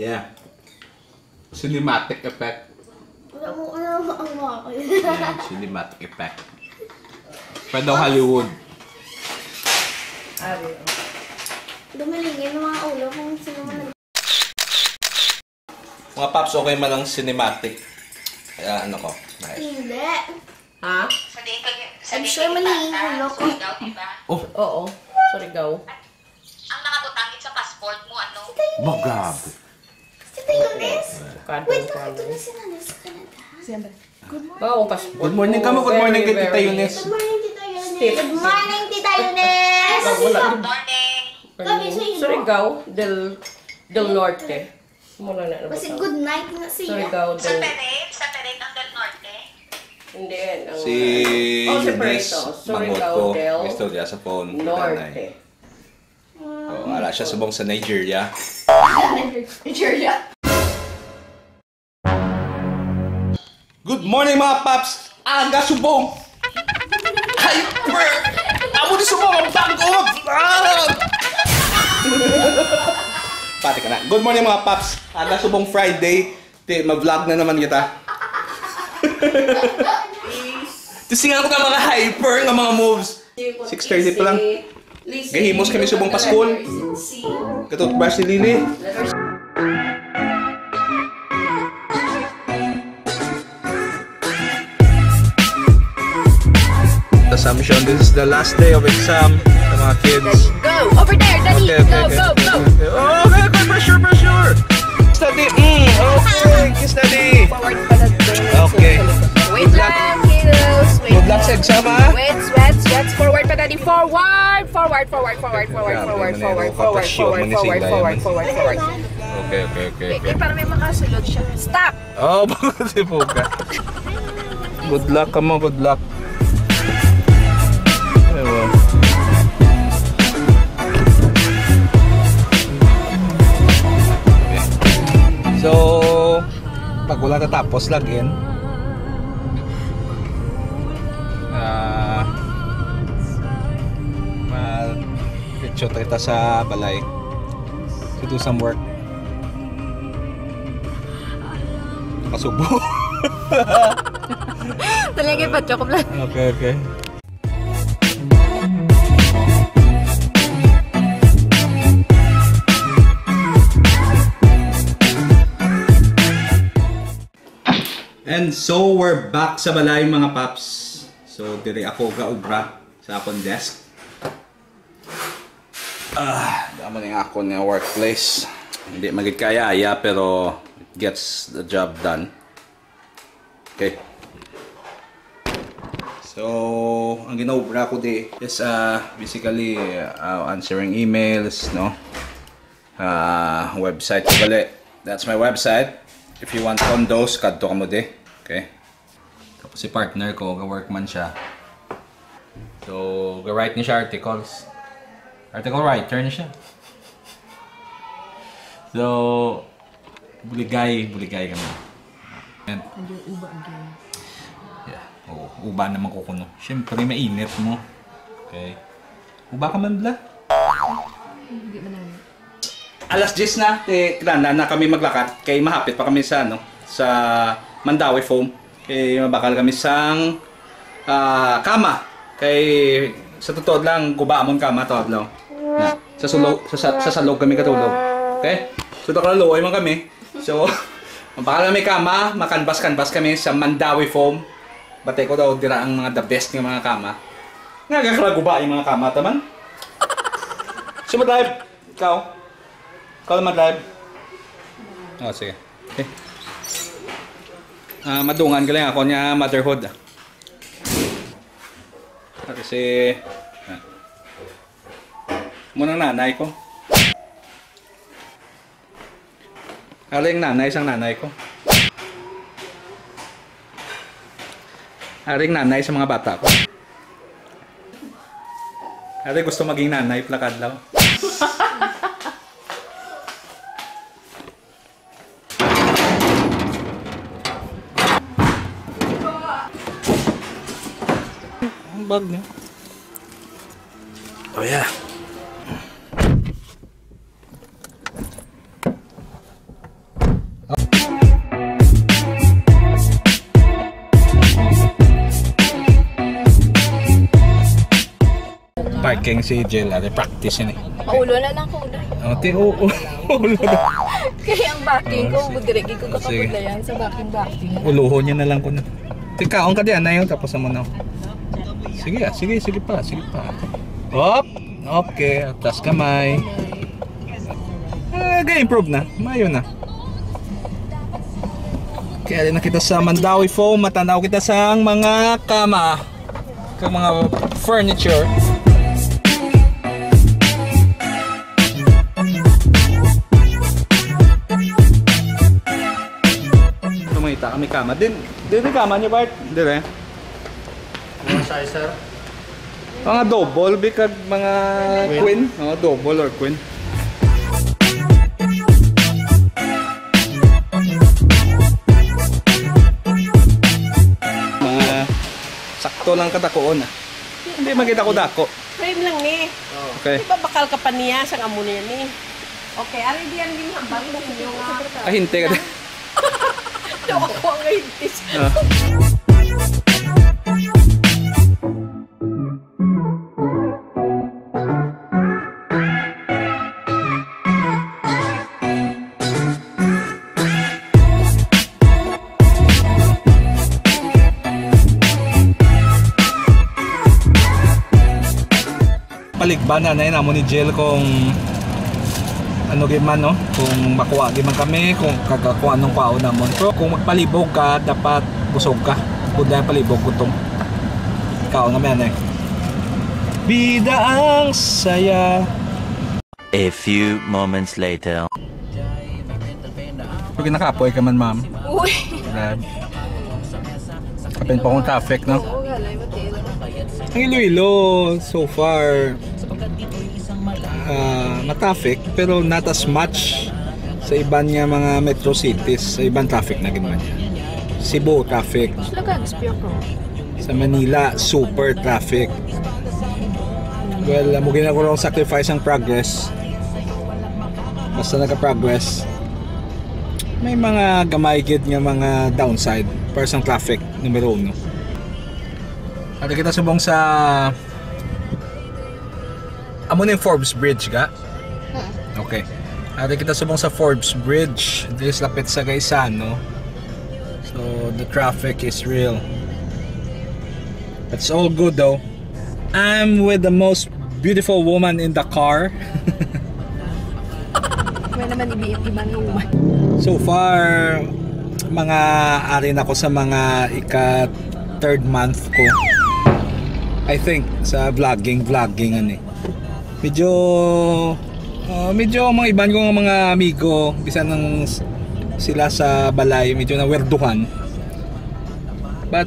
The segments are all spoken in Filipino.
Yeah. Cinematic effect. Yeah, cinematic effect. Pwede Hollywood. Dumilingin ng mga ulo kung sino man. Mga paps, okay man ang cinematic. Kaya ano ko, nice. Hindi. Ha? I'm sure malingin ulo ko. Oh. Oo. Surigao. Ang nakatutangit sa passport mo, ano? Magabi. Si Tayones? Wait, Kado. ito na si Nanay sa Canada. Siyempre. Good morning. Oo, passport. Good morning kamo. Good morning kay Tita Yunes. Good morning, Tita Yunes. Good morning, Tita Yunes. Good morning! Kami sa iyo. Surigao del Norte. Mula na Kasi good night na siya. Surigao Sa del... Peret ang Del Norte. Hindi. Si separate Yunes, to. mangot Surigao ko. del Gusto niya sa phone. Norte. Oh, ala siya subong sa Nigeria. Nigeria. Good morning mga paps! Aga subong! Hyper! Amo di subong ang bangkot! Pati ka na. Good morning mga paps! Aga subong Friday. Ma-vlog na naman kita. Tisingan ko na mga hyper ng mga moves. 6:30 pa lang. Gahimos kami subong paskol. Katutbrush si Lily. Assumption, this is the last day of exam sa mga kids. Go! Over there, Daddy! Go! Oh, okay, pressure! Study! Okay, study! Forward pa na din. Okay. Wait lang, kiddos. Good luck sa exam, ha? Wait, sweats. Forward pa, Daddy. Forward. Okay, para may makasulod siya. Stop! Oh, bakit si Puka? Good luck ka mo, good luck. Ewan. So, pag wala natapos, login. Ma-picture kita sa balay to do some work. Nakasubo. Talaga pa, chocolate. Okay. And so, we're back sa balay mga paps. So, diri ako gaubra sa akong desk. Dama na ako na workplace. Hindi magig kaya pero it gets the job done. Okay. So, ang ginaubra ko di is basically answering emails, no? Website ko gali. That's my website. If you want condos, kadto ka mo di. Okay. Tapos si partner ko, ga-workman siya. So, ga-write niya siya articles. Article writer na siya. So, buligay kami. And, yeah. Oh, uba naman ko kuno. Siyempre, mainit mo. Okay. Uba ka man bla? Hindi man namin. Alas 10 na, kinanda na kami maglakad. Kay mahapit pa kami sa, sa Mandaue Foam. Kay mabakal kami sang kama. Kay sa totoo lang, gubaamon kama to adlaw. Sa salog kami katulog. Okay? So takalaloy man kami. So mabakal kami kama, makanbas kami sa Mandaue Foam. Batay ko daw dira ang mga the best ng mga kama. Nga gakalaguba yung mga kama taman. So madlive, ikaw naman live. Oh, sige. Okay. Madungan ka lang ako niya motherhood. Kasi muna nanay ko. Aling nanay sang nanay ko. Aling nanay sa mga bata ko. Aling gusto maging nanay plakad lang. Bag niya. Oh yeah. parking si Jill. Practice yun eh. Paulo na lang ko na. Ulo na. Kaya ang backing ko, sige. budirigi ko Sige. kakapaglayan sa backing. Uluhon niya na lang ko na. Tikaon ka diyan na yun, tapos naman ako. Sige pa. Hop! Okay, atas kamay. Ga-improve na. Mayo na. Kaya rin na kita sa Mandaue Foam, matanaw kita sa mga kama, mga furniture. Tumita kami kama. Din kama niyo, Bart? Dire. Ano size, sir? Mga double, bikag mga queen. Double or queen. Sakto lang katakoon. Hindi makita ko dako. Frame lang ni. Okay. Di ba bakal ka pa niya sa amo niya ni? Okay, ari diyan din hambal mo ninyo nga. Hinte ka din. Ako ang hintis. Paligban na namo ni Jill kung ano giman no, kung makuha giman kami, kung kagakuha nung kwao namon. Pero kung magpalibog ka, dapat busog ka. Kung dahil palibog gutom. Ikaw naman eh. Bida ang saya. A few moments later. Pag nakapoy ka man, ma'am. Uy! Kapin pa kong traffic, no? Oo, galay, matil. Ang Iloilo, so far, ma-traffic, pero not as much sa iban nga mga metro cities, sa ibang traffic na ginawa niya. Cebu, traffic. Sila ka-expire ko. Sa Manila, super traffic. Well, mugin ako lang sacrifice ang progress. Basta nagka-progress. May mga gamay gid nga mga downside para sa traffic, numero 1. At kita subong sa amo na yung Forbes Bridge ka? Okay. At kita subong sa Forbes Bridge. This lapit sa Gaisano. So the traffic is real. It's all good though. I'm with the most beautiful woman in the car. May naman iba ng woman. So far, mga arin ako sa mga ika-3rd month ko. I think sa vlogging ano eh. Medyo mga iban kong mga amigo, bisan ng sila sa balay, medyo nawerduhan. But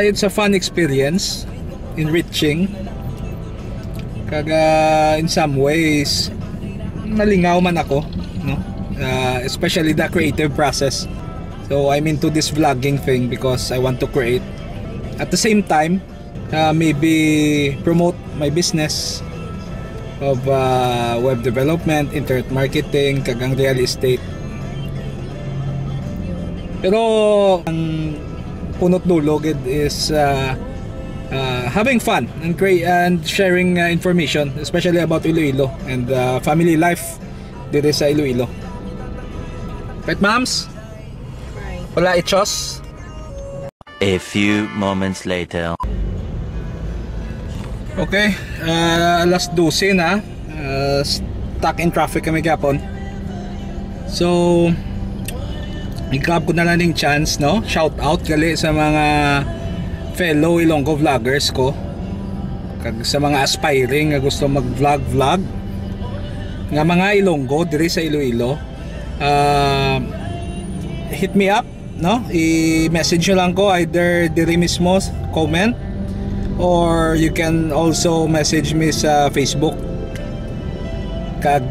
it's a fun experience, enriching. Kaga in some ways nalingaw man ako, no? Especially the creative process. So I'm into this vlogging thing because I want to create. At the same time, maybe promote my business of web development, internet marketing, kagang real estate. Pero ang punot dulo gid is having fun and sharing information, especially about Iloilo and family life dito sa Iloilo. Right, moms? Right. Wala ichos? A few moments later. Okay, alas 12 na. Stuck in traffic kami kapon. So, i-grab ko na lang yung chance, no? Shout out gali sa mga fellow Ilonggo vloggers ko. Kag sa mga aspiring nga gusto mag-vlog nga mga Ilonggo diri sa Iloilo. Hit me up, no? I-message nyo lang ko either diri mismo comment, or you can also message me sa Facebook. Kag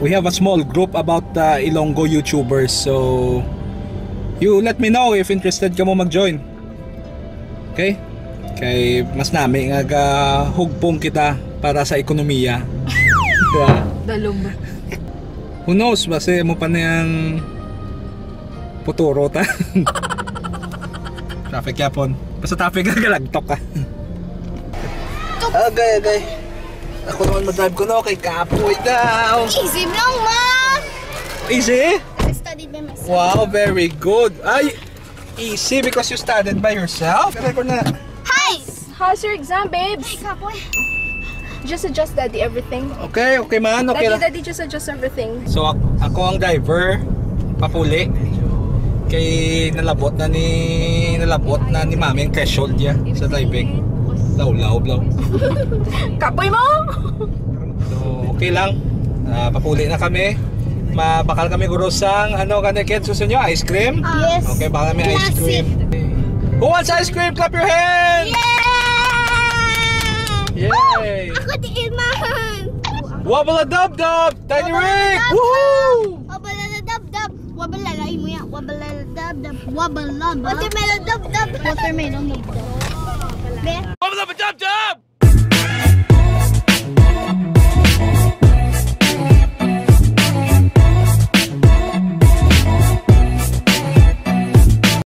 we have a small group about Ilonggo YouTubers, so you let me know if interested ka mo mag-join. Okay? Kay mas nami nga hugpong kita para sa ekonomiya. Diba? Dalom. Who knows, base mo pa niyang puturo ta. Traffic yapon. Basta traffic ka galagtok ka. Okay. Ako naman mag-drive ko no, kay Kapoy daw. Easy lang, ma! Easy? I studied by myself. Wow, very good. Ay, easy because you studied by yourself. Record na. Hi! How's your exam, babes? Hey, Kapoy. Just adjust, Daddy, everything. Okay man. Okay lang. Daddy, just adjust everything. So ako ang driver, papuli. Kay nalabot na ni Mami ang threshold niya sa driving. Law. Kapoy mo! So okay lang. Papuli na kami. Bakal kami guro sang kids gusto nyo? Ice cream? Yes. Okay, bakal kami ice cream. Who wants ice cream? Clap your hands! Yay! Ako di ilmahan! Wabala-dub-dub! Tiny Rick! Woohoo! Wabala-dub-dub! Wabalalay mo yan! Wabala-dub-dub! Wabalaba! Watermelon-dub-dub! Watermelon-dub-dub! Wabala-dub-dub!